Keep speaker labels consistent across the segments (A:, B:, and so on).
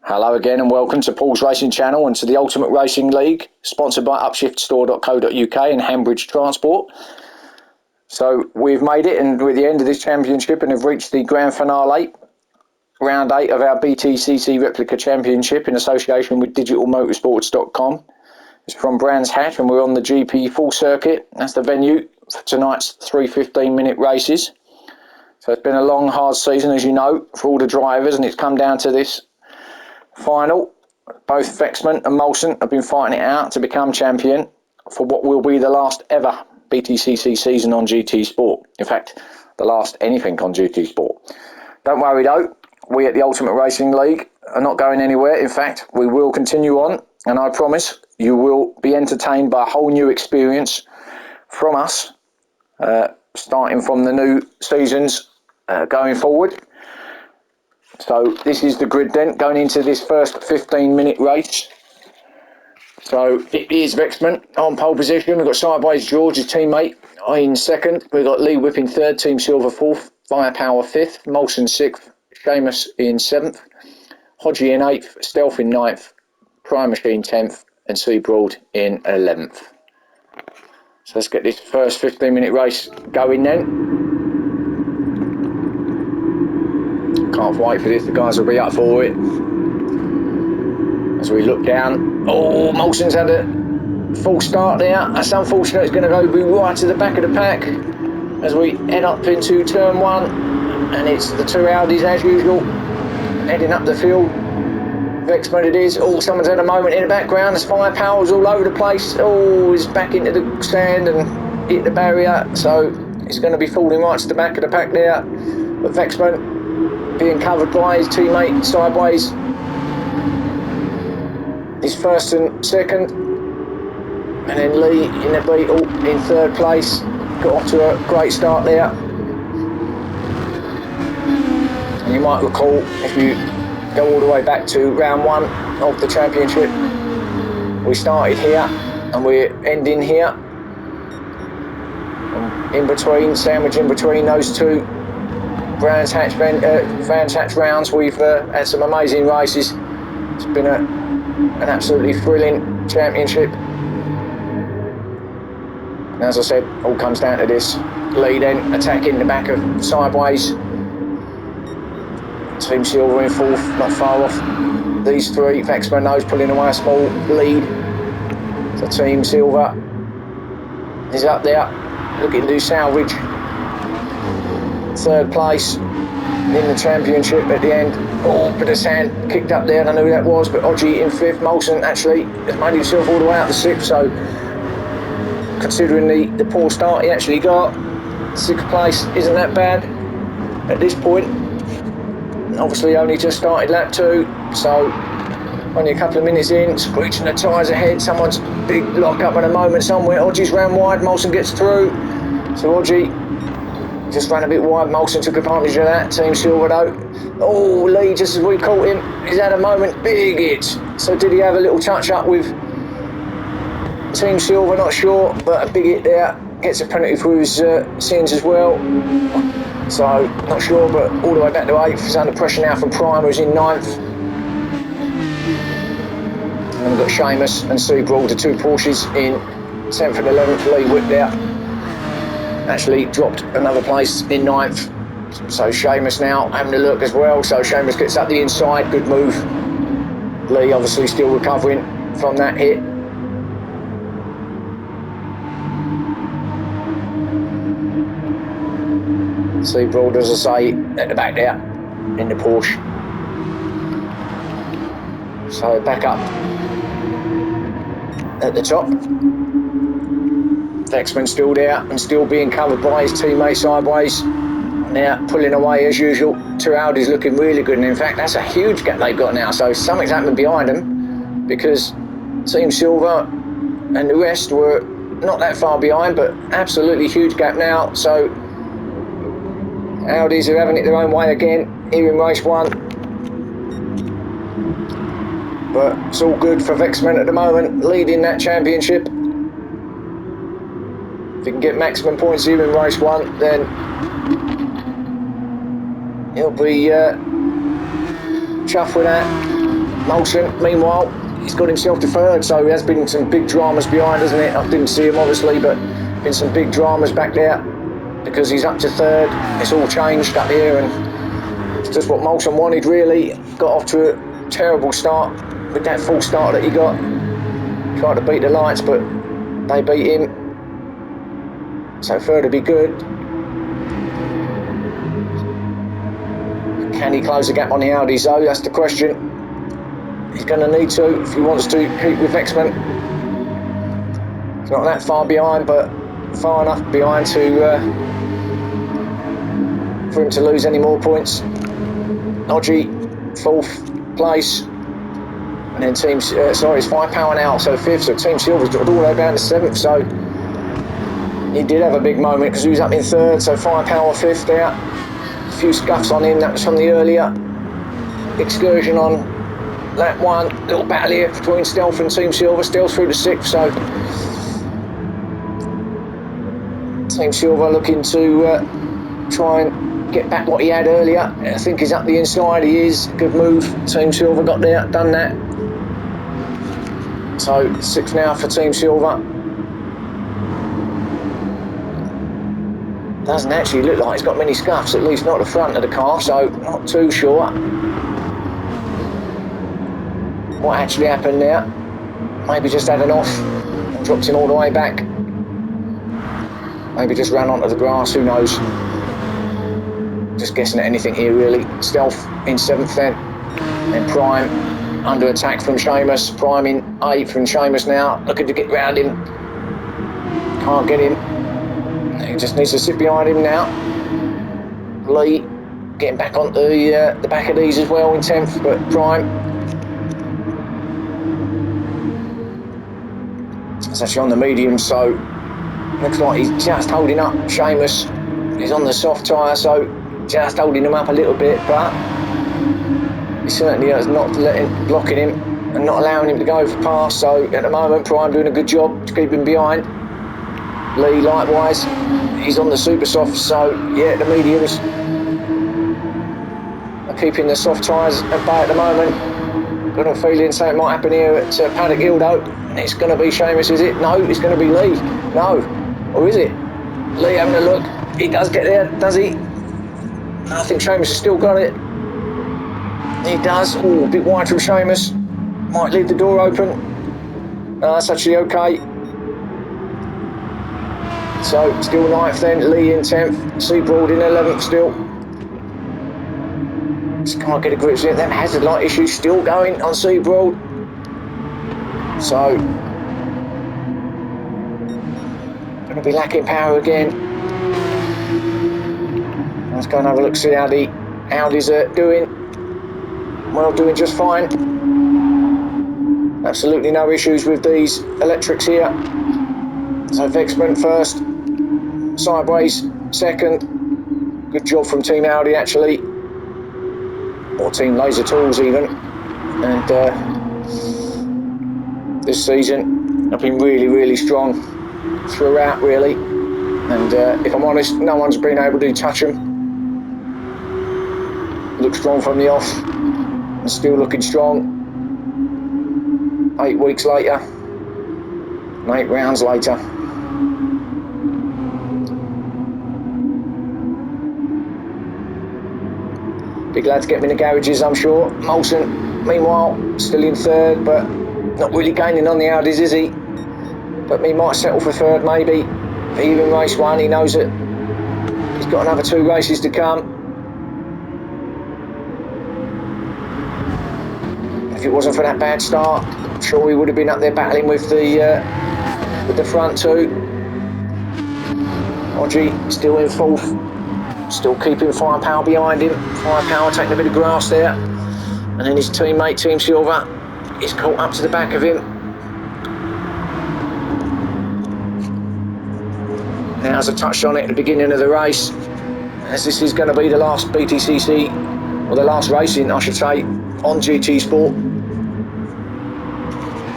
A: Hello again and welcome to Paul's Racing Channel and to the Ultimate Racing League, sponsored by upshiftstore.co.uk and Hambridge Transport. So we've made it and we're at the end of this championship and have reached the grand finale, round 8 of our BTCC Replica Championship in association with digitalmotorsports.com. It's from Brands Hatch and we're on the GP full circuit. That's the venue for tonight's 3 15-minute races. So it's been a long, hard season, as you know, for all the drivers, and it's come down to this final. Both Vexman and Molson have been fighting it out to become champion for what will be the last ever BTCC season on GT Sport. In fact, the last anything on GT Sport. Don't worry though, we at the Ultimate Racing League are not going anywhere. In fact, we will continue on, and I promise you will be entertained by a whole new experience from us, starting from the new seasons going forward. So this is the grid then, going into this first 15-minute race. So it is Vexman on pole position. We've got Sideways George, his teammate, in second. We've got Lee Whipping third, Team Silver fourth, Firepower fifth, Molson sixth, Seamus in seventh, Hodgie in eighth, Stealth in ninth, Prime Machine 10th, and Seabroad in 11th. So let's get this first 15-minute race going then. Can't wait for this, the guys will be up for it. As we look down, oh, Molson's had a full start there. That's unfortunate, it's going to go right to the back of the pack as we head up into turn one. And it's the two Audis as usual, heading up the field. Vexman it is. Oh, someone's had a moment in the background. There's Firepower's all over the place. Oh, he's back into the stand and hit the barrier. So it's going to be falling right to the back of the pack there. But Vexman being covered by his teammate Sideways. He's first and second. And then Lee in the Beetle in third place. Got off to a great start there. And you might recall, if you go all the way back to round 1 of the championship, we started here and we're ending here. And in between, sandwich in between those two Brands Hatch rounds, we've had some amazing races. It's been an absolutely thrilling championship. And as I said, all comes down to this. Lee then attacking the back of Sideways. Team Silver in fourth, not far off these three. Vexman knows pulling away a small lead. So Team Silver is up there, looking to do salvage. Third place in the championship at the end. Oh, bit of sand kicked up there, I don't know who that was, but Hodgie in fifth. Molson actually has made himself all the way out to sixth, so considering the poor start he actually got, sixth place isn't that bad at this point. Obviously only just started lap 2, so only a couple of minutes in, screeching the tyres ahead. Someone's big lock up at the moment somewhere. Hodgie's ran wide, Molson gets through. So Hodgie just ran a bit wide, Molson took advantage of that. Team Silver though. Oh, Lee, just as we caught him, he's had a moment, big hit. So did he have a little touch up with Team Silver? Not sure, but a big hit there. Gets a penalty for his sins as well. So, not sure, but all the way back to 8th. He's under pressure now from Prime, who's in 9th. And we've got Seamus and Seabroad, the two Porsches, in 10th and 11th. Lee Whip there actually dropped another place in 9th. So Seamus now having a look as well. So Seamus gets up the inside, good move. Lee obviously still recovering from that hit. Seabroad, as I say, at the back there in the Porsche. So back up at the top. Vexman still there and still being covered by his teammate Sideways. Now pulling away as usual. Two Audis looking really good, and in fact that's a huge gap they've got now. So something's happened behind them, because Team Silver and the rest were not that far behind, but absolutely huge gap now. So Audis are having it their own way again here in race 1. But it's all good for Vexman at the moment, leading that championship. If he can get maximum points here in race 1, then he'll be chuffed with that. Molson, meanwhile, he's got himself to third, so there has been some big dramas behind, hasn't it? I didn't see him, obviously, but been some big dramas back there because he's up to third. It's all changed up here, and it's just what Molson wanted, really. Got off to a terrible start with that false start that he got. Tried to beat the lights, but they beat him. So third would be good. Can he close the gap on the Audis though? That's the question. He's going to need to if he wants to keep with X-Men. He's not that far behind, but far enough behind to for him to lose any more points. Nodgy, 4th place. And then it's 5 power now, so 5th. So Team Silver's dropped all the way down to 7th. So he did have a big moment because he was up in 3rd. So 5 power 5th there. A few scuffs on him. That was from the earlier excursion on that one. Little battle here between Stealth and Team Silver. Stealth through to 6th. So Team Silver looking to try and get back what he had earlier. I think he's up the inside. He is. Good move. Team Silver got there, done that. So 6th now for Team Silver. Doesn't actually look like he's got many scuffs, at least not at the front of the car, so not too sure what actually happened there. Maybe just had an off and dropped him all the way back. Maybe just ran onto the grass, who knows. Just guessing at anything here, really. Stealth in 7th then. Then Prime under attack from Seamus. Prime in 8th from Seamus now. Looking to get round him. Can't get him. He just needs to sit behind him now. Lee getting back onto the back of these as well in 10th, but Prime. It's actually on the medium, so looks like he's just holding up Seamus. He's on the soft tyre, so just holding him up a little bit, but he certainly is not blocking him and not allowing him to go for pass. So at the moment, Prime doing a good job to keep him behind. Lee likewise, he's on the super soft, so yeah, the mediums are keeping the soft tyres at bay at the moment. Got a feeling something might happen here at Paddock Hill though. It's going to be Seamus, is it? No, it's going to be Lee. No, or is it? Lee having a look. He does get there, does he? I think Seamus has still got it. He does. Oh, a bit wide from Seamus. Might leave the door open. No, that's actually okay. So, still 9th then, Lee in 10th, Seabroad in 11th still. Just can't get a grip with it. Them hazard light issues still going on Seabroad. So, going to be lacking power again. Let's go and have a look, see how the Audis are doing. Well, doing just fine. Absolutely no issues with these electrics here. So Vexman first, Sideways 2nd. Good job from Team Audi actually, or Team Laser Tools even. And this season have been really, really strong throughout really. And if I'm honest, no one's been able to touch them. Look strong from the off, and still looking strong. 8 weeks later, and 8 rounds later. Be glad to get him in the garages, I'm sure. Molson, meanwhile, still in 3rd, but not really gaining on the Audis, is he? But he might settle for 3rd, maybe. Even race 1, he knows that he's got another 2 races to come. If it wasn't for that bad start, I'm sure he would have been up there battling with the front 2. Nodgy still in 4th. Still keeping Firepower behind him. Firepower taking a bit of grass there. And then his teammate, Team Silver, is caught up to the back of him. Now, as I touched on it at the beginning of the race, as this is going to be the last BTCC, or the last racing, I should say, on GT Sport.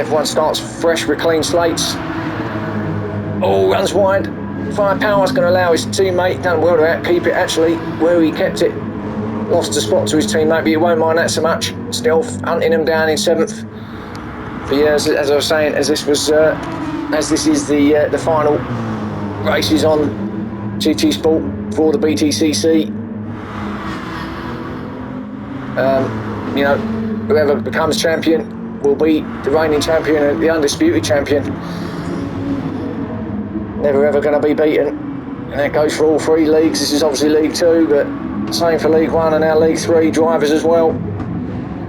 A: Everyone starts fresh with clean slates. Oh, runs wide. Firepower's going to allow his teammate, done well to keep it actually where he kept it. lost a spot to his teammate, but you won't mind that so much. Stealth hunting him down in 7th. But yeah, as I was saying, as this is the final races on GT Sport for the BTCC, you know, whoever becomes champion will be the reigning champion and the undisputed champion. Never ever going to be beaten, and that goes for all 3 leagues. This is obviously League 2, but same for League 1 and now League 3 drivers as well.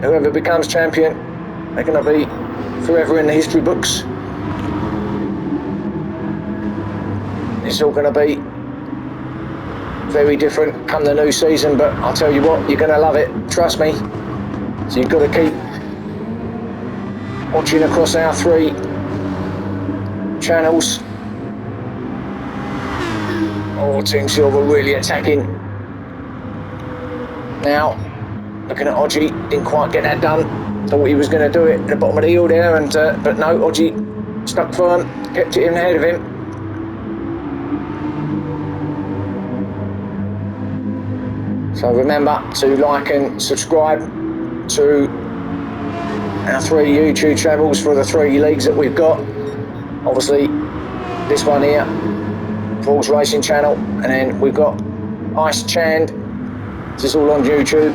A: Whoever becomes champion, they're going to be forever in the history books. It's all going to be very different come the new season, but I'll tell you what, you're going to love it, trust me. So you've got to keep watching across our 3 channels. Oh, Team Silver really attacking. Now, looking at Odgie, didn't quite get that done. Thought he was going to do it at the bottom of the hill there, and but no, Odgie stuck firm, kept it in ahead of him. So remember to like and subscribe to our 3 YouTube channels for the 3 leagues that we've got. Obviously, this one here, Paul's Racing Channel, and then we've got Ice Chand. This is all on YouTube,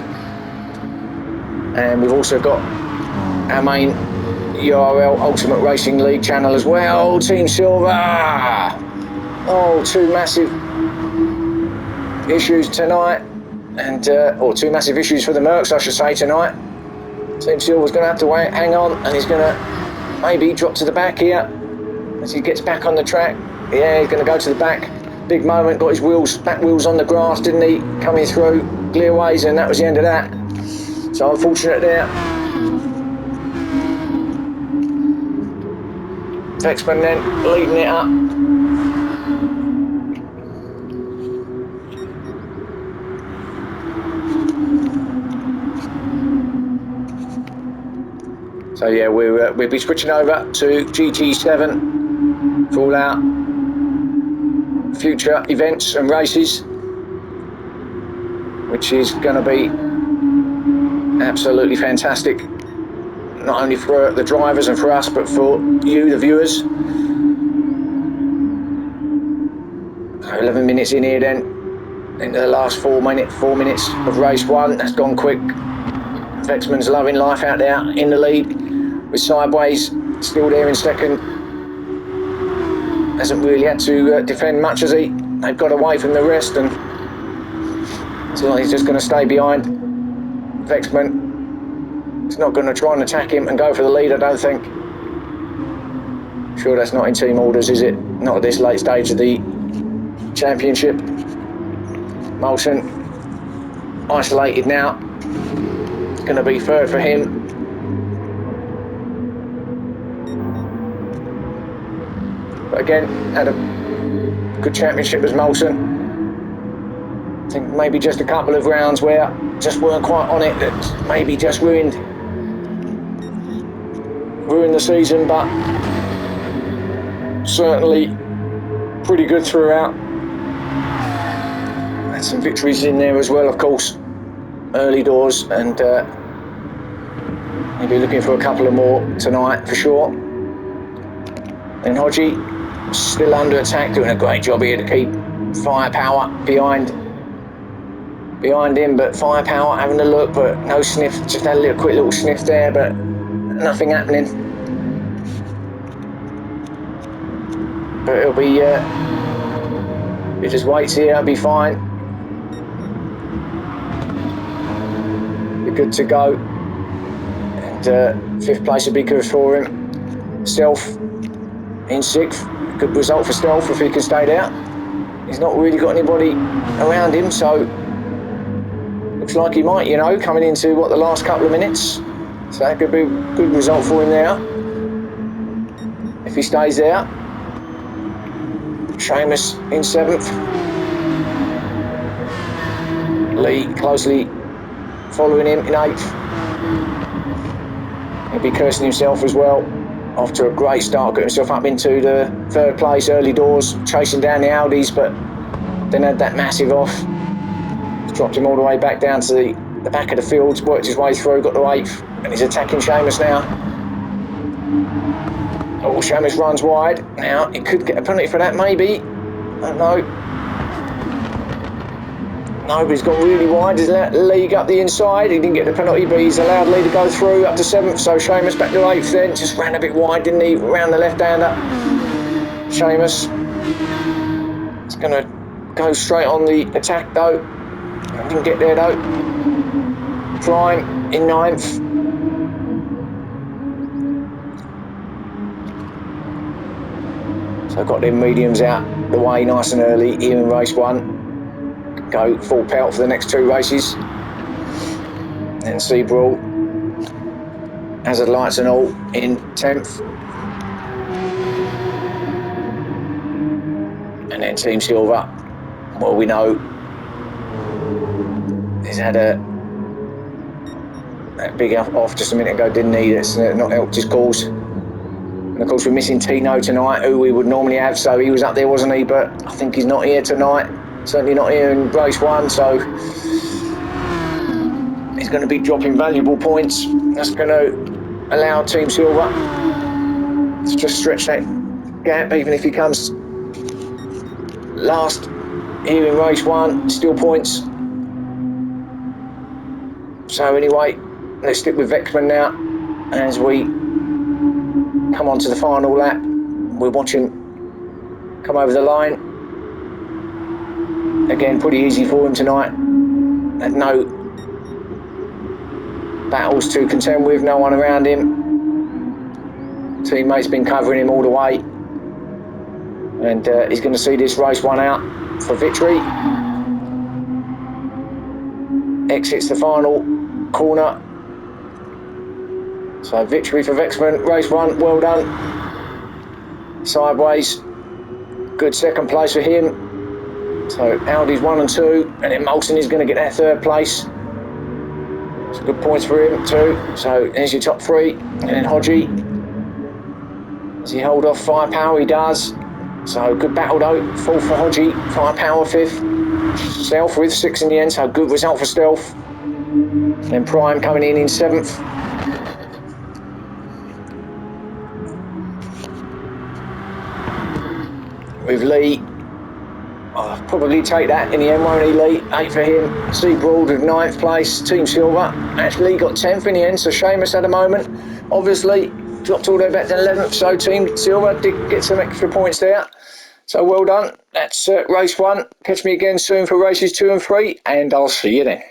A: and we've also got our main URL Ultimate Racing League channel as well. Team Silver. Oh, 2 massive issues tonight, and or 2 massive issues for the Mercs, I should say, tonight. Team Silver's going to have to wait, hang on, and he's going to maybe drop to the back here as he gets back on the track. Yeah, he's going to go to the back. Big moment, got his back wheels on the grass, didn't he? Coming through clearways, and that was the end of that. So unfortunate there. Vexman then leading it up. So yeah, we'll be switching over to GT7 for all our future events and races, which is going to be absolutely fantastic, not only for the drivers and for us, but for you, the viewers. 11 minutes in here then, into the last 4 minutes of race 1. That's gone quick. Vexman's loving life out there in the lead, with Sideways still there in 2nd. Hasn't really had to defend much, has he? They've got away from the rest, and so he's just going to stay behind Vexman. He's not going to try and attack him and go for the lead, I don't think. Sure, that's not in team orders, is it? Not at this late stage of the championship. Molson isolated now. It's going to be 3rd for him. But again, had a good championship as Molson. I think maybe just a couple of rounds where just weren't quite on it, that maybe just ruined the season, but certainly pretty good throughout. Had some victories in there as well, of course, early doors, and maybe looking for a couple of more tonight for sure. Then Hodgie still under attack, doing a great job here to keep Firepower behind him, but Firepower having a look, but no sniff. Just had a quick little sniff there, but nothing happening. But it'll be he just waits here, it'll be fine. Be good to go, and 5th place would be good for him. Stealth in 6th. Good result for Stealth if he can stay there. He's not really got anybody around him, so looks like he might, you know, coming into the last couple of minutes. So that could be a good result for him there if he stays there. Seamus in 7th. Lee closely following him in 8th. He'll be cursing himself as well. After a great start, got himself up into the 3rd place early doors, chasing down the Audis, but then had that massive off. dropped him all the way back down to the back of the field, worked his way through, got to 8th, and he's attacking Seamus now. Oh, Seamus runs wide. Now, he could get a penalty for that, maybe. I don't know. No, but he's gone really wide. He's let League up the inside. He didn't get the penalty, but he's allowed Lee to go through up to 7th. So Seamus back to 8th then. Just ran a bit wide, didn't he? Round the left-hander. Seamus. It's going to go straight on the attack, though. Didn't get there, though. Prime in 9th. So got them mediums out the way nice and early here in race 1. Go full pelt for the next 2 races. Then Seabrawl, Hazard Lights and all in 10th. And then Team Silver, well, we know he's had that big off just a minute ago, didn't he? That's not helped his cause. And of course we're missing Tino tonight, who we would normally have, so he was up there, wasn't he? But I think he's not here tonight. Certainly not here in race 1, so he's going to be dropping valuable points. That's going to allow Team Silver to just stretch that gap, even if he comes last here in race 1, still points. So anyway, let's stick with Vexman now as we come on to the final lap. We'll watch him come over the line. Again, pretty easy for him tonight. Had no battles to contend with, no one around him. Teammates been covering him all the way. And he's going to see this race 1 out for victory. Exits the final corner. So victory for Vexman, race 1, well done. Sideways, good 2nd place for him. So Audi's 1 and 2, and then Molson is going to get that 3rd place. Some good points for him too. So there's your top 3, and then Hodgie. Does he hold off Firepower? He does. So good battle though. 4th for Hodgie, Firepower 5th. Stealth with 6 in the end, so good result for Stealth. And then Prime coming in 7th. With Lee, I'll probably take that in the end, won't he, Lee? 8 for him. Seabrawl with 9th place. Team Silver actually got 10th in the end, so Seamus had a moment. Obviously, dropped all the way back to 11th, so Team Silver did get some extra points there. So well done. That's race 1. Catch me again soon for races 2 and 3, and I'll see you then.